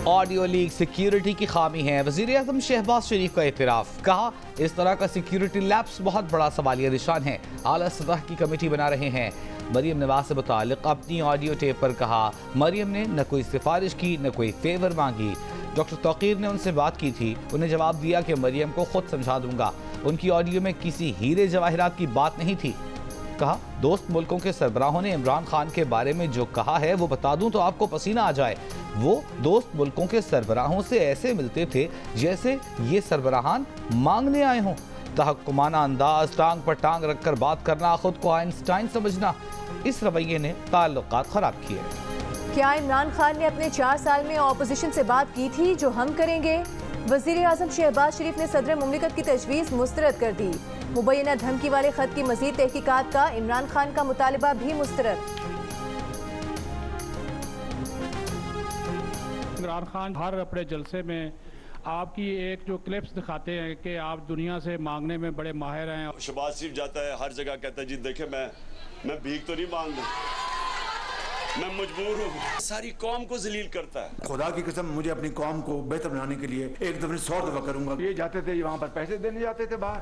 Audio leak security की खामी है, वज़ीर आज़म शहबाज शरीफ का एतराफ़। कहा इस तरह का सिक्योरिटी लैप्स बहुत बड़ा सवालिया निशान है, आला सतह की कमेटी बना रहे हैं। मरियम नवाज से मुतालिक अपनी ऑडियो टेप पर कहा मरियम ने न कोई सिफारिश की न कोई फेवर मांगी। डॉक्टर तौकीर ने उनसे बात की थी, उन्हें जवाब दिया कि मरियम को खुद समझा दूंगा। उनकी ऑडियो में किसी हीरे जवाहिरात की बात नहीं थी। कहा दोस्त मुल्कों के सरबराहों ने इमरान खान के बारे में जो कहा है वो बता दूं तो आपको पसीना आ जाए। वो दोस्त मुल्कों के सरबराहों से ऐसे मिलते थे जैसे ये सरबराहान मांगने आए हों। तहक्कुमाना अंदाज, टांग पर टांग रखकर बात करना, खुद को आइंस्टाइन समझना, इस रवैये ने ताल्लुकात खराब किए। क्या इमरान खान ने अपने 4 साल में ऑपोजिशन से बात की थी जो हम करेंगे? वज़ीर आज़म शहबाज शरीफ ने सदर मुमलिकत की तजवीज़ मुस्तरद कर दी। मुबैना धमकी वाले खत की मज़ीद तहकीकात का इमरान खान का मुतालबा भी मुस्तरद। इमरान खान हर अपने जलसे में आपकी एक जो क्लिप्स दिखाते हैं कि आप दुनिया से मांगने में बड़े माहिर हैं। शहबाज शरीफ जाता है हर जगह कहता है जी देखे मैं भीख तो नहीं मांग रहा, मैं मजबूर हूँ। सारी कौम को जलील करता है। खुदा की कसम मुझे अपनी कौम को बेहतर बनाने के लिए एक दफे 100 दफा करूंगा। ये जाते थे वहाँ पर पैसे देने जाते थे बाहर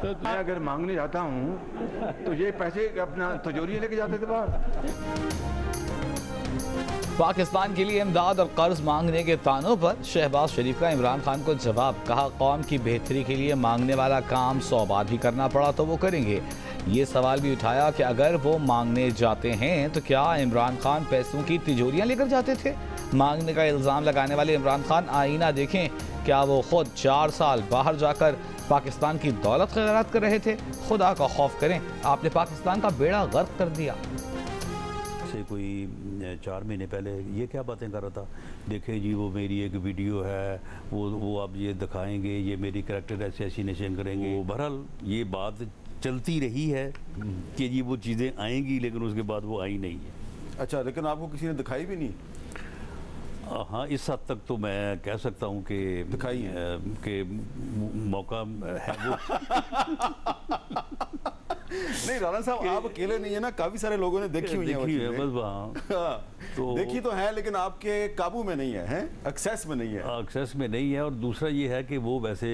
तो मैं अगर मांगने जाता हूँ तो ये पैसे अपना तिजोरी लेके जाते थे बाहर। पाकिस्तान के लिए इमदाद और कर्ज मांगने के तानों पर शहबाज शरीफ का इमरान खान को जवाब। कहा कौम की बेहतरी के लिए मांगने वाला काम 100 बार भी करना पड़ा तो वो करेंगे। ये सवाल भी उठाया कि अगर वो मांगने जाते हैं तो क्या इमरान खान पैसों की तिजोरियां लेकर जाते थे? मांगने का इल्ज़ाम लगाने वाले इमरान खान आईना देखें, क्या वो खुद 4 साल बाहर जाकर पाकिस्तान की दौलत खैरात कर रहे थे? खुदा का खौफ करें, आपने पाकिस्तान का बेड़ा गर्क कर दिया। से कोई 4 महीने पहले ये क्या बातें कर रहा था, देखे जी वो मेरी एक वीडियो है, वो आप ये दिखाएंगे, ये मेरी करैक्टर असैसिनेशन करेंगे। बहरहाल ये बात चलती रही है कि जी वो चीज़ें आएंगी, लेकिन उसके बाद वो आई नहीं है। अच्छा, लेकिन आपको किसी ने दिखाई भी नहीं? हाँ, इस हद तक तो मैं कह सकता हूँ कि दिखाई है कि मौका है वो। नहीं राना साहब, आप अकेले नहीं है ना, काफी सारे लोगों ने देखी हुई है बस वहाँ तो देखी तो है, लेकिन आपके काबू में नहीं है, एक्सेस में नहीं है। एक्सेस में नहीं है। और दूसरा ये है कि वो वैसे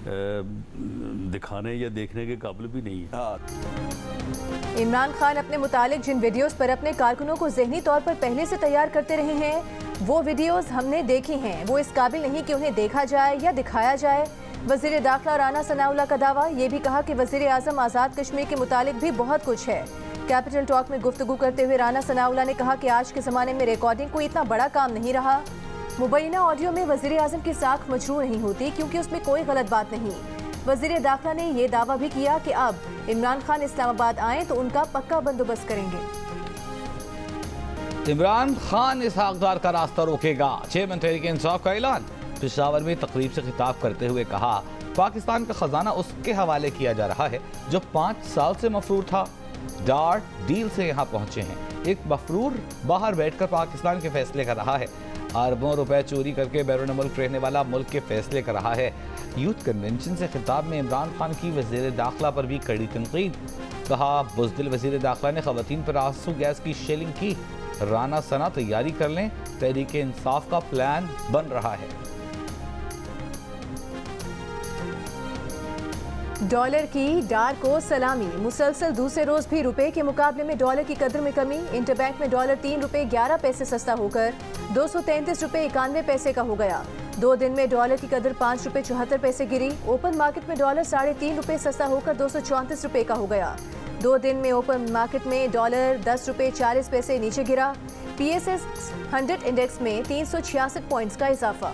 दिखाने या देखने के काबिल भी नहीं है। इमरान खान अपने मुतालिक जिन वीडियोस पर अपने कारकुनों को ज़हनी तौर पर पहले से तैयार करते रहे हैं, वो वीडियोस हमने देखी हैं। वो इस काबिल नहीं कि उन्हें देखा जाए या दिखाया जाए। वज़ीर दाखिला राना सनाउल्लाह का दावा। ये भी कहा कि वज़ीर आज़म आज़ाद कश्मीर के मुतालिक भी बहुत कुछ है। कैपिटल टॉक में गुफ्तगू करते हुए राना सनाउल्लाह ने कहा कि आज के ज़माने में रिकॉर्डिंग कोई इतना बड़ा काम नहीं रहा। मुबैना ऑडियो में वज़ीर आज़म की साख मजरूह नहीं होती क्योंकि उसमें कोई गलत बात नहीं। वज़ीर दाखिला ने यह दावा भी किया कि अब इमरान खान इस्लामाबाद आए तो उनका पक्का बंदोबस्त करेंगे। इमरान खान इसहाक डार का रास्ता रोकेगा, चेयरमैन तहरीक इंसाफ का ऐलान। पेशावर में तकरीब से खिताब करते हुए कहा पाकिस्तान का खजाना उसके हवाले किया जा रहा है जो 5 साल से मफरूर था। डार डील से यहाँ पहुंचे हैं। एक मफरूर बाहर बैठकर पाकिस्तान के फैसले कर रहा है। अरबों रुपए चोरी करके बैरून मुल्क रहने वाला मुल्क के फैसले कर रहा है। यूथ कन्वेंशन से खिताब में इमरान खान की वज़ीर दाखिला पर भी कड़ी तनकीद। कहा बुज़दिल वज़ीर दाखिला ने ख़वातीन पर आंसू गैस की शेलिंग की। राना सना तैयारी कर लें, तहरीक इंसाफ का प्लान बन रहा है। डॉलर की डार को सलामी। मुसलसल दूसरे रोज भी रुपए के मुकाबले में डॉलर की कदर में कमी। इंटरबैंक में डॉलर 3 रुपए 11 पैसे सस्ता होकर 233 रुपए 91 पैसे का हो गया। 2 दिन में डॉलर की कदर 5 रुपए 74 पैसे गिरी। ओपन मार्केट में डॉलर 3.5 रुपए सस्ता होकर 234 रुपए का हो गया। 2 दिन में ओपन मार्केट में डॉलर 10 रुपए 40 पैसे नीचे गिरा। PSS 100 इंडेक्स में 366 पॉइंट्स का इजाफा।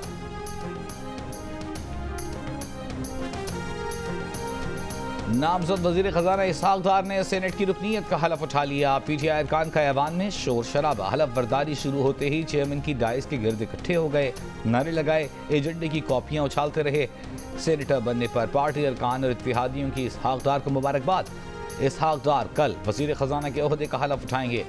नामजद वजीर खजाना इसहाक डार ने सेनेट की रुकनीयत का हलफ उठा लिया। PTI अरकान का ऐवान में शोर शराबा। हलफ बर्दारी शुरू होते ही चेयरमैन की डाइस के गिर्द इकट्ठे हो गए, नारे लगाए, एजेंडे की कॉपियां उछालते रहे। सेनेटर बनने पर पार्टी अरकान और इत्तेहादियों की इसहाक डार को मुबारकबाद। इसहाक डार कल वजीर खजाना के ओहदे का हलफ उठाएंगे।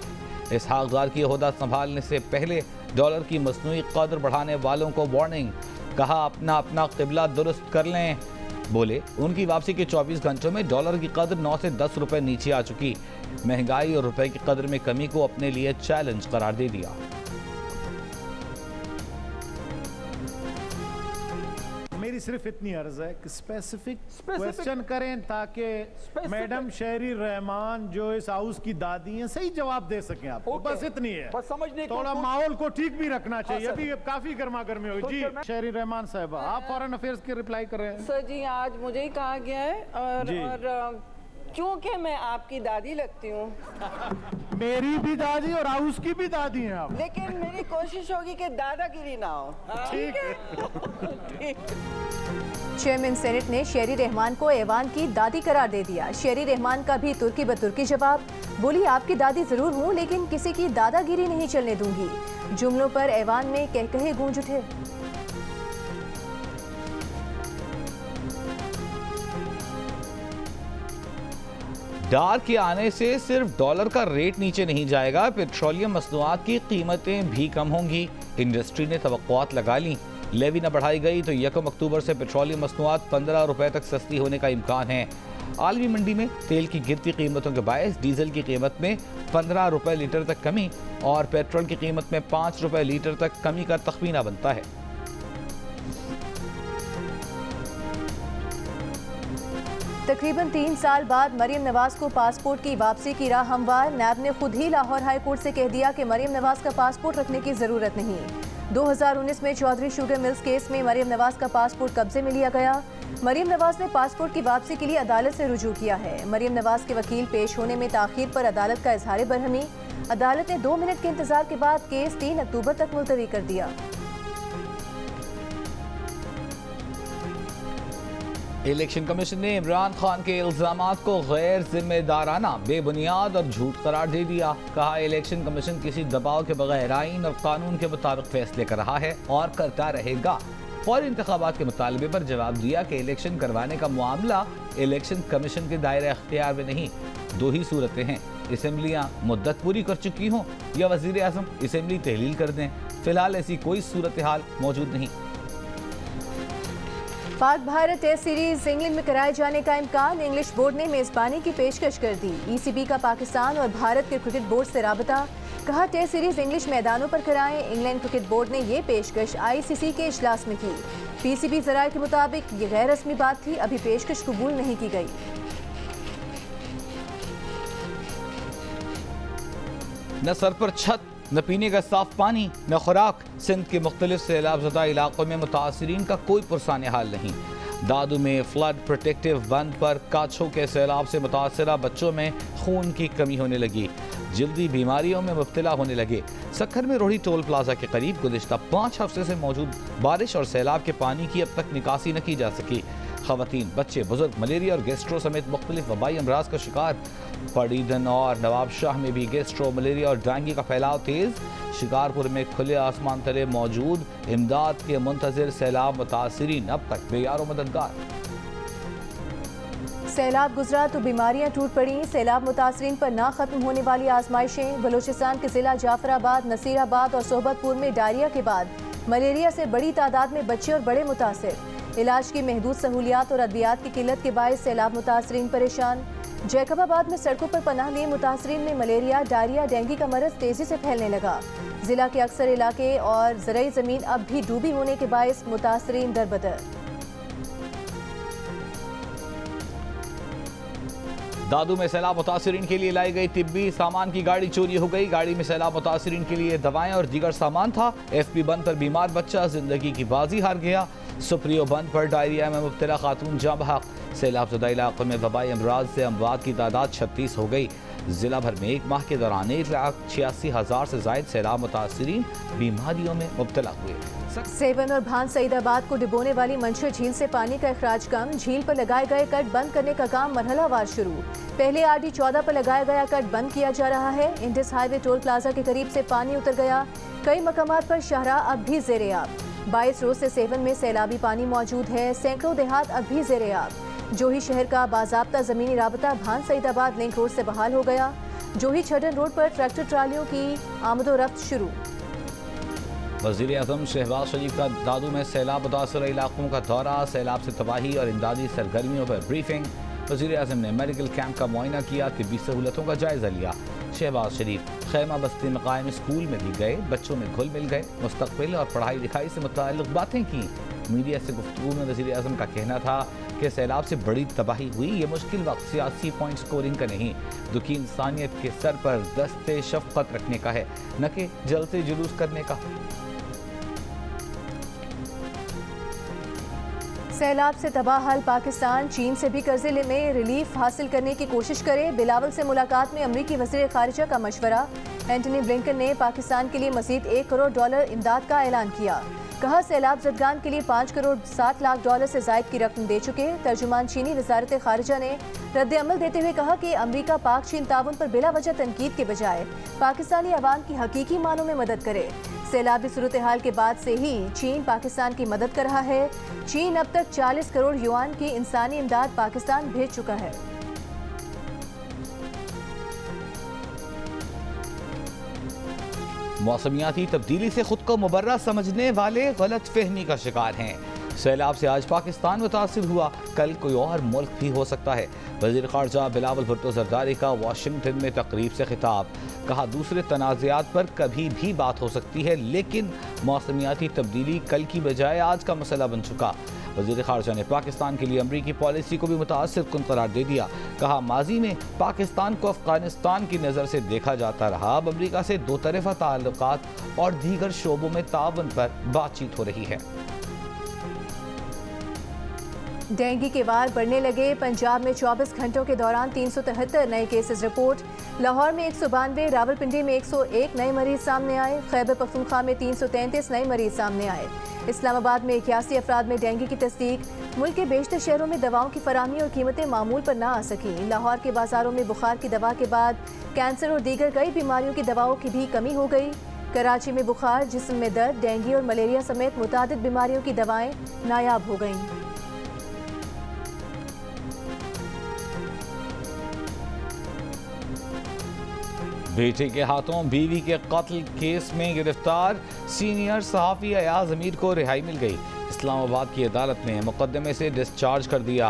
इसहाक डार की ओहदा संभालने से पहले डॉलर की मसनूई कदर बढ़ाने वालों को वार्निंग। कहा अपना अपना क़िबला दुरुस्त कर लें। बोले उनकी वापसी के 24 घंटों में डॉलर की कदर 9 से 10 रुपए नीचे आ चुकी। महंगाई और रुपए की कदर में कमी को अपने लिए चैलेंज करार दे दिया। मेरी सिर्फ इतनी अर्ज है कि स्पेसिफिक क्वेश्चन करें ताकि मैडम शहरी रहमान जो इस हाउस की दादी हैं सही जवाब दे सकें आपको। बस इतनी है, बस समझने थोड़ा माहौल को ठीक भी रखना चाहिए। अभी काफी गर्मा गर्मी हो जी। शहरी रहमान साहब, आप फॉरेन अफेयर्स के रिप्लाई कर रहे हैं। सर जी, आज मुझे ही कहा गया है और क्योंकि मैं आपकी दादी लगती हूँ। मेरी भी दादी और हाउस की भी दादी हैं आप। लेकिन मेरी कोशिश होगी कि दादागिरी ना हो। ठीक है। चेयरमैन सेनेट ने शेरी रहमान को ऐवान की दादी करार दे दिया। शेरी रहमान का भी तुर्की बतुर्की जवाब। बोली, आपकी दादी जरूर हूँ लेकिन किसी की दादागिरी नहीं चलने दूंगी। जुमलों पर ऐवान में कहकहे गूंज उठे। डार के आने से सिर्फ डॉलर का रेट नीचे नहीं जाएगा, पेट्रोलियम मसनूआत की कीमतें भी कम होंगी। इंडस्ट्री ने तवक्कुआत लगा ली। लेवी न बढ़ाई गई तो 1 अक्टूबर से पेट्रोलियम मसनूआत 15 रुपए तक सस्ती होने का इम्कान है। आलमी मंडी में तेल की गिरती कीमतों के बायस डीजल की कीमत में 15 रुपए लीटर तक कमी और पेट्रोल की कीमत में 5 रुपए लीटर तक कमी का तखमीना बनता है। तकरीबन 3 साल बाद मरियम नवाज को पासपोर्ट की वापसी की राह हमवार। नैब ने खुद ही लाहौर हाई कोर्ट से कह दिया कि मरियम नवाज का पासपोर्ट रखने की जरूरत नहीं। 2019 में चौधरी शुगर मिल्स केस में मरियम नवाज का पासपोर्ट कब्जे में लिया गया। मरियम नवाज ने पासपोर्ट की वापसी के लिए अदालत से रुजू किया है। मरियम नवाज के वकील पेश होने में ताखीर पर अदालत का इजहार बरहमी। अदालत ने 2 मिनट के इंतजार के बाद केस 3 अक्टूबर तक मुलतवी कर दिया। इलेक्शन कमीशन ने इमरान खान के इल्जामात को गैर जिम्मेदाराना, बेबुनियाद और झूठ करार दे दिया। कहा, इलेक्शन कमीशन किसी दबाव के बगैर आईन और कानून के मुताबिक फैसले कर रहा है और करता रहेगा। फौरी इंतखाबात के मुतालबे पर जवाब दिया कि इलेक्शन करवाने का मामला इलेक्शन कमीशन के दायरे अख्तियार में नहीं। 2 ही सूरतें हैं, असम्बलियाँ मुद्दत पूरी कर चुकी हों या वज़ीर आज़म असम्बली तहलील कर दें। फिलहाल ऐसी कोई सूरत हाल मौजूद नहीं। Pak Bharat test series England में कराए जाने का इम्कान। इंग्लिश बोर्ड ने मेजबानी की पेशकश कर दी। ECB का पाकिस्तान और भारत के क्रिकेट बोर्ड से राबता। कहा, टेस्ट सीरीज इंग्लिश मैदानों पर कराएं। इंग्लैंड क्रिकेट बोर्ड ने ये पेशकश ICC के इजलास में की। PCB जराये के मुताबिक ये गैर रस्मी बात थी, अभी पेशकश कबूल नहीं की गई। न सर पर छत, न पीने का साफ पानी, न खुराक। सिंध के मुख्तलिफ सैलाबज़दा इलाकों में मुतासरीन का कोई पुरसाने हाल नहीं। दादू में फ्लड प्रोटेक्टिव बंद पर काछों के सैलाब से मुतासरा बच्चों में खून की कमी होने लगी, जल्दी बीमारियों में मुब्तला होने लगे। सक्खर में रोहड़ी टोल प्लाजा के करीब गुज़िश्ता 5 हफ्ते से मौजूद बारिश और सैलाब के पानी की अब तक निकासी न की जा सकी। ख़वातीन, बच्चे, बुजुर्ग मलेरिया और गैस्ट्रो समेत मुख्तलिफ वबाई अमराज का शिकार। पड़ीदन और नवाबशाह में भी गैस्ट्रो, मलेरिया और डेंगू का फैलाव तेज़। शिकारपुर में खुले आसमान तले मौजूद इमदाद के मुंतज़िर सैलाब मुतासरीन अब तक बेयारो मददगार। सैलाब गुजरा तो बीमारियां टूट पड़ी। सैलाब मुतासरीन पर ना खत्म होने वाली आजमाइशें। बलूचिस्तान के जिला जाफराबाद, नसीराबाद और सोहबतपुर में डायरिया के बाद मलेरिया से बड़ी तादाद में बच्चे और बड़े मुतासिर। इलाज की महदूद सहूलियात और अद्वियात की किल्लत के बायस सैलाब मुतासरीन परेशान। जैकबाबाद में सड़कों पर पनाह लिए मुतासरीन में मलेरिया, डायरिया, डेंगू का मरज तेजी से फैलने लगा। जिला के अक्सर इलाके और ज़राई ज़मीन अब भी डूबी होने के बायस मुतासरीन दरबदर। दादू में सैलाब मुतासरीन के लिए लाई गई तिब्बी सामान की गाड़ी चोरी हो गई। गाड़ी में सैलाब मुतासरीन के लिए दवाएं और दीगर सामान था। FP बंद पर बीमार बच्चा जिंदगी की बाजी हार गया। सुप्रियो बंद पर डायरिया में मुब्तला खातून जाँ बहक। सैलाबज़दा इलाकों में वबाई अमराज से अमवात की तादाद 36 हो गई। जिला भर में 1 माह के दौरान 1,86,000 से ज़ायद सैलाब मुतासरीन बीमारियों में मुब्तला हुए। सेवन और भान सईदाबाद को डिबोने वाली मंशर झील से पानी का अखराज कम। झील पर लगाए गए कट बंद करने का काम मरहलावार शुरू। पहले RD 14 पर लगाया गया कट बंद किया जा रहा है। इंडस हाईवे टोल प्लाजा के करीब से पानी उतर गया। कई मकामात पर शाहराह अब भी ज़ेर-ए-आब। 22 रोज से सेवन में सैलाबी पानी मौजूद है। सैकड़ों देहात अब भी ज़ेर-ए-आब। जोही शहर का बाज़ाब्ता ज़मीनी राबता भान सईदाबाद लिंक रोड से बहाल हो गया। जोही छडन रोड पर ट्रैक्टर ट्रालियों की आमदोरफ्त शुरू। वज़ीर आज़म शहबाज शरीफ का दादू में सैलाब मुतासर इलाकों का दौरा। सैलाब से तबाही और इमदादी सरगर्मियों पर ब्रीफिंग। वज़ीर आज़म ने मेडिकल कैंप का मुआयना किया, तिब्बी सहूलतों का जायज़ा लिया। शहबाज शरीफ खैमा बस्ती में कायम स्कूल में भी गए, बच्चों में घुल मिल गए, मुस्तक़बिल और पढ़ाई लिखाई से मुताल्लिक़ बातें की। मीडिया से गुफ्तगू में वज़ीर आज़म का कहना था कि सैलाब से बड़ी तबाही हुई। ये मुश्किल वक्त सियासी पॉइंट स्कोरिंग का नहीं, दुखी इंसानियत के सर पर दस्ते शफ़क़त रखने का है, न कि जलसे जुलूस करने का। सैलाब से तबाह हाल पाकिस्तान चीन से भी कर्जे में रिलीफ हासिल करने की कोशिश करे। बिलावल से मुलाकात में अमरीकी वज़ीर ख़ारिजा का मशवरा। एंटनी ब्लिंकन ने पाकिस्तान के लिए मज़ीद $1 करोड़ इमदाद का ऐलान किया। कहा सैलाब ज़दगान के लिए $5 करोड़ 60 लाख से ज़ायद की रकम दे चुके। तर्जुमान चीनी वज़ारत ख़ारिजा ने रद्द अमल देते हुए कहा कि अमरीका पाक चीन ताउन पर बिला वजह तनकीद के बजाय पाकिस्तानी अवाम की हकीकी मानों में मदद करे। सैलाबी सूरत हाल के बाद से ही चीन पाकिस्तान की मदद कर रहा है। चीन अब तक 40 करोड़ युआन की इंसानी इमदाद पाकिस्तान भेज चुका है। मौसमियाती तब्दीली से खुद को मुबर्रा समझने वाले गलत फहमी का शिकार हैं। सैलाब से आज पाकिस्तान मुतासिर हुआ, कल कोई और मुल्क भी हो सकता है। वज़ीर ख़ारिजा बिलावल भुट्टो ज़रदारी का वाशिंगटन में तकरीब से खिताब। कहा दूसरे तनाज़ात पर कभी भी बात हो सकती है, लेकिन मौसमियाती तब्दीली कल की बजाय आज का मसला बन चुका। वज़ीर ख़ारिजा ने पाकिस्तान के लिए अमरीकी पॉलिसी को भी मुतासिर कुन करार दे दिया। कहा माजी में पाकिस्तान को अफ़गानिस्तान की नज़र से देखा जाता रहा, अब अमरीका से दो तरफ़ा ताल्लुकात और दीगर शोबों में ताउन पर बातचीत हो रही है। डेंगू के वार बढ़ने लगे। पंजाब में 24 घंटों के दौरान 373 नए केसेस रिपोर्ट। लाहौर में 192, रावलपिंडी में 101 नए मरीज सामने आए। खैबर पख्तूनख्वा में 333 नए मरीज सामने आए। इस्लामाबाद में 81 अफराद में डेंगू की तस्दीक। मुल्क के बेशतर शहरों में दवाओं की फराहमी और कीमतें मामूल पर ना आ सकी। लाहौर के बाजारों में बुखार की दवा के बाद कैंसर और दीगर कई बीमारियों की दवाओं की भी कमी हो गई। कराची में बुखार, जिस्म में दर्द, डेंगू और मलेरिया समेत मुतादिद बीमारियों की दवाएं नायाब हो गईं। बेटे के हाथों बीवी के कत्ल केस में गिरफ्तार सीनियर सहाफ़ी अयाज अमीर को रिहाई मिल गई। इस्लामाबाद की अदालत ने मुकदमे से डिस्चार्ज कर दिया।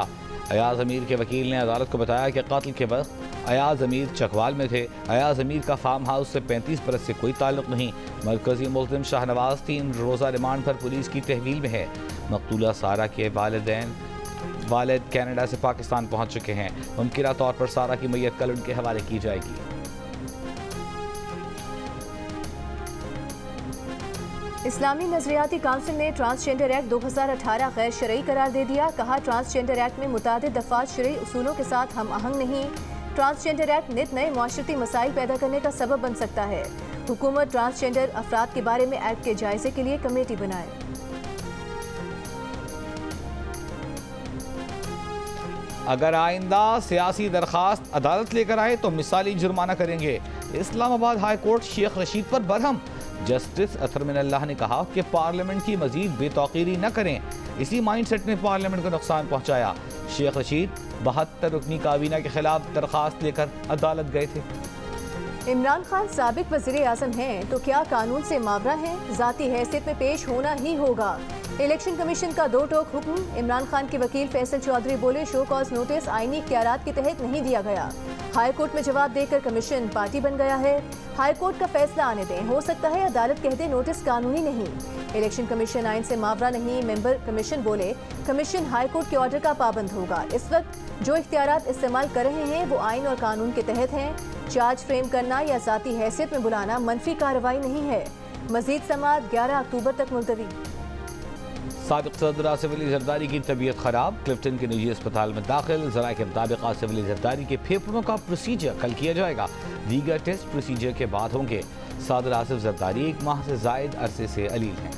अयाज अमीर के वकील ने अदालत को बताया कि कत्ल के वक्त अयाज अमीर चकवाल में थे। अयाज अमीर का फार्म हाउस से 35 बरस से कोई ताल्लुक नहीं। मरकजी मुल्ज़िम शाहनवाज 3 रोज़ा रिमांड पर पुलिस की तहवील में है। मकतूला सारा के वालिद कनाडा से पाकिस्तान पहुँच चुके हैं। मुमकिन तौर पर सारा की मैयत कल उनके हवाले की जाएगी। इस्लामी नजरियाती काउंसिल ने ट्रांसजेंडर एक्ट 2018 गैर शरई करार दे दिया। कहा ट्रांसजेंडर एक्ट में मुतादिद दफात शरई उसूलों के साथ हम आहंग नहीं। ट्रांसजेंडर एक्ट नित नए माशरती मसाइल पैदा करने का सबब बन सकता है। हुकूमत ट्रांसजेंडर अफराद के बारे में एक्ट के जायजे के लिए कमेटी बनाए। अगर आइंदा सियासी दरखास्त अदालत लेकर आए तो मिसाली जुर्माना करेंगे। इस्लामाबाद हाई कोर्ट शेख रशीद पर बरहम। जस्टिस अतर मिनल्लाह ने कहा कि पार्लियामेंट की मजीद बेतौकीरी न करें। इसी माइंडसेट ने पार्लियामेंट को नुकसान पहुंचाया। शेख रशीद 72 रुकनी काबीना के खिलाफ दरखास्त लेकर अदालत गए थे। इमरान खान साबिक वज़ीर आज़म हैं तो क्या कानून से मावरा हैं? ज़ाती हैसियत में पेश होना ही होगा। इलेक्शन कमीशन का दो टोक हुक्म। इमरान खान के वकील फैसल चौधरी बोले शो कॉज नोटिस आईनी इख्तियारात के तहत नहीं दिया गया। हाई कोर्ट में जवाब देकर कमीशन पार्टी बन गया है। हाई कोर्ट का फैसला आने दें, हो सकता है अदालत कह दे नोटिस कानूनी नहीं। इलेक्शन कमीशन आइन से मावरा नहीं। मेंबर कमीशन बोले कमीशन हाई कोर्ट के ऑर्डर का पाबंद होगा। इस वक्त जो इख्तियारात इस्तेमाल कर रहे हैं वो आइन और कानून के तहत हैं। चार्ज फ्रेम करना या ज़ाती हैसियत में बुलाना मनफी कार्रवाई नहीं है। मजीद समाअत 11 अक्टूबर तक मुलतवी। साबिक सदर आसिफ अली जरदारी की तबीयत खराब, क्लिफ्टन के निजी अस्पताल में दाखिल। ज़राए के मुताबिक आसिफ अली जरदारी के फेफड़ों का प्रोसीजर कल किया जाएगा। दीगर टेस्ट प्रोसीजर के बाद होंगे। सदर आसिफ जरदारी 1 माह से जायद अरसे से अलील हैं।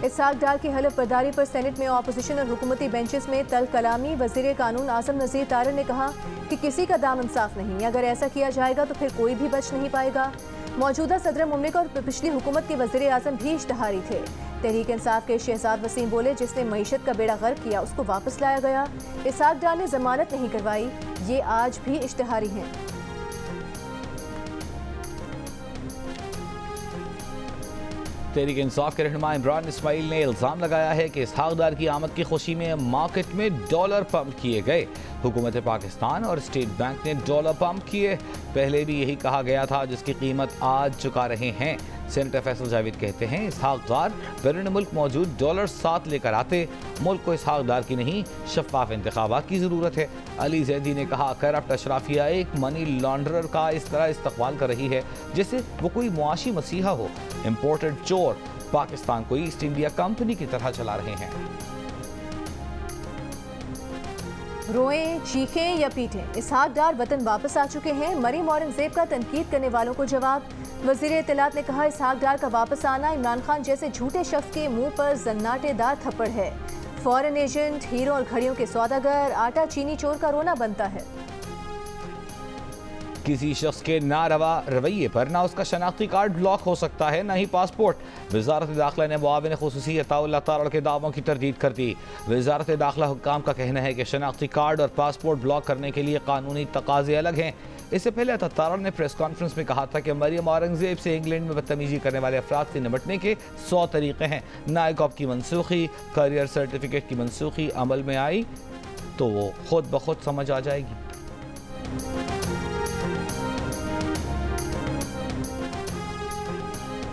इसहाक डार की हलफ बर्दारी पर सेनेट में अपोजिशन और हुकूमती बेंचेस में तल कलामी। वज़ीर कानून आज़म नज़ीर तारर ने कहा कि किसी का दाम इंसाफ नहीं। अगर ऐसा किया जाएगा तो फिर कोई भी बच नहीं पाएगा। मौजूदा सदर मुमलिक और पिछली हुकूमत के वज़ीर आज़म भी इश्तिहारी थे। तहरीक इंसाफ के शहजाद वसीम बोले जिसने मईशत का बेड़ा गर्क किया उसको वापस लाया गया। इसहाक डार ने जमानत नहीं करवाई, ये आज भी इश्तिहारी हैं। तहरीक इंसाफ के रहनुमा इमरान इस्माइल ने इल्ज़ाम लगाया है कि इसहाक डार की आमद की खुशी में मार्केट में डॉलर पंप किए गए। हुकूमत पाकिस्तान और स्टेट बैंक ने डॉलर पंप किए। पहले भी यही कहा गया था, जिसकी कीमत आज चुका रहे हैं। सेनेटर फैसल जावेद कहते हैं इसहाक डार बैरून मुल्क मौजूद डॉलर साथ लेकर आते। मुल्क को इसहाक डार की नहीं शफाफ इंतखाबात की ज़रूरत है। अली जैदी ने कहा करप्ट अशराफिया एक मनी लॉन्ड्रर का इस तरह इस्तकबाल कर रही है जैसे वो कोई मुआशी मसीहा हो। इम्पोर्टेड चोर पाकिस्तान को ईस्ट इंडिया कंपनी की तरह चला रहे हैं। रोएं, चीखें या पीटें, इसहाक डार वतन वापस आ चुके हैं। मरीम औरंगजेब का तनकीद करने वालों को जवाब। वज़ीर इत्तलात ने कहा इसहाक डार का वापस आना इमरान खान जैसे झूठे शख्स के मुंह पर जन्नाटेदार थप्पड़ है। फॉरेन एजेंट, हीरो और घड़ियों के सौदागर, आटा चीनी चोर का रोना बनता है। किसी शख्स के नारवा रवैये पर ना उसका शनाख्ती कार्ड ब्लॉक हो सकता है, ना ही पासपोर्ट। वजारत दाखिला ने मुआविन खुसूसी अताउल्लाह तारड़ के दावों की तरदीद कर दी। वजारत दाखिला हुक्काम का कहना है कि शनाख्ती कार्ड और पासपोर्ट ब्लॉक करने के लिए कानूनी तकाजे अलग हैं। इससे पहले अता तारड़ ने प्रेस कॉन्फ्रेंस में कहा था कि मरियम औरंगजेब से इंग्लैंड में बदतमीजी करने वाले अफराद से निपटने के 100 तरीके हैं। नायकॉब की मनसूखी, करियर सर्टिफिकेट की मनसूखी अमल में आई तो वो खुद ब खुद समझ आ जाएगी।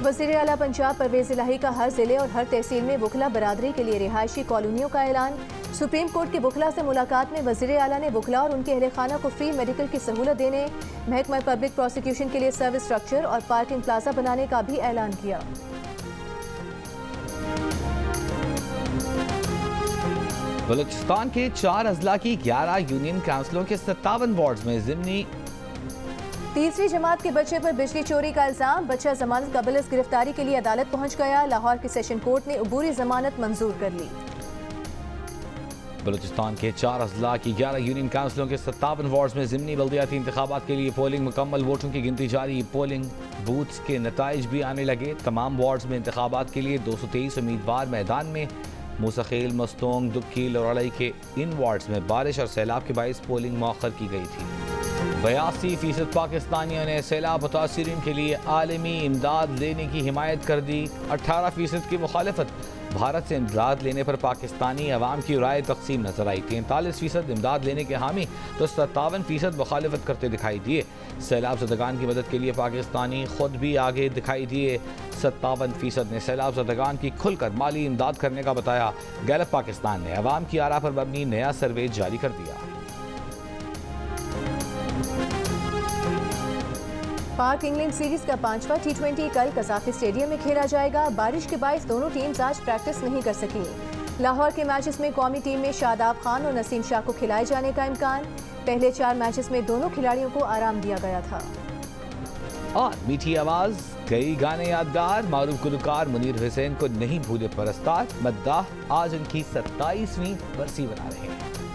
वज़ीर आला पंजाब परवेज इलाही का हर जिले और हर तहसील में वकला बरादरी के लिए रिहायशी कॉलोनियों का ऐलान। सुप्रीम कोर्ट के वकला से मुलाकात में वज़ीर आला ने वकला और उनके अहले खाना को फ्री मेडिकल की सहूलत देने, महकमा पब्लिक प्रोसिक्यूशन के लिए सर्विस स्ट्रक्चर और पार्किंग प्लाजा बनाने का भी ऐलान किया। बलूचिस्तान के 4 अजला की 11 यूनियन काउंसिलों के 57 वार्ड्स में ज़िमनी तीसरी जमात के बच्चे पर बिजली चोरी का इल्जाम। बच्चा जमानत कबल गिरफ्तारी के लिए अदालत पहुंच गया। लाहौर की सेशन कोर्ट ने अबूरी जमानत मंजूर कर ली। बलूचिस्तान के 4 अजला की 11 यूनियन काउंसिलों के 57 वार्ड्स में ज़िमनी बल्दियाती इंतखाबात के लिए पोलिंग मुकम्मल। वोटों की गिनती जारी। पोलिंग बूथ्स के नताइज भी आने लगे। तमाम वार्ड्स में इंतखाबात के लिए 223 उम्मीदवार मैदान में। मूसखेल, मस्तोंग, दुक्की, लोराड़ई के इन वार्ड्स में बारिश और सैलाब के बाइस पोलिंग मौखर की गई थी। 82% पाकिस्तानियों ने सैलाब मुतासिरीन के लिए आलमी इमदाद लेने की हिमायत कर दी। 18% की मुखालफत। भारत से इमदाद लेने पर पाकिस्तानी अवाम की राय तकसीम नजर आई। 43% इमदाद लेने के हामी तो 57% मुखालफत करते दिखाई दिए। सैलाब ज़दगान की मदद के लिए पाकिस्तानी खुद भी आगे दिखाई दिए। 57% ने सैलाब ज़दगान की खुलकर माली इमदाद करने का बताया। गैलप पाकिस्तान ने अवाम की आरा पर मबनी नया सर्वे जारी कर दिया। पाक इंग्लैंड सीरीज का 5वां T20 कल कज़ाकी स्टेडियम में खेला जाएगा। बारिश के बायस दोनों टीम्स आज प्रैक्टिस नहीं कर सकी। लाहौर के मैचेस में कौमी टीम में शादाब खान और नसीम शाह को खिलाए जाने का इम्कान। पहले 4 मैचेस में दोनों खिलाड़ियों को आराम दिया गया था। और मीठी आवाज, कई गाने यादगार, मारूफ गुलकार मुनीर हुसैन को नहीं भूले परस्तार। मद्दाह आज उनकी 27वीं बरसी बना रहे हैं।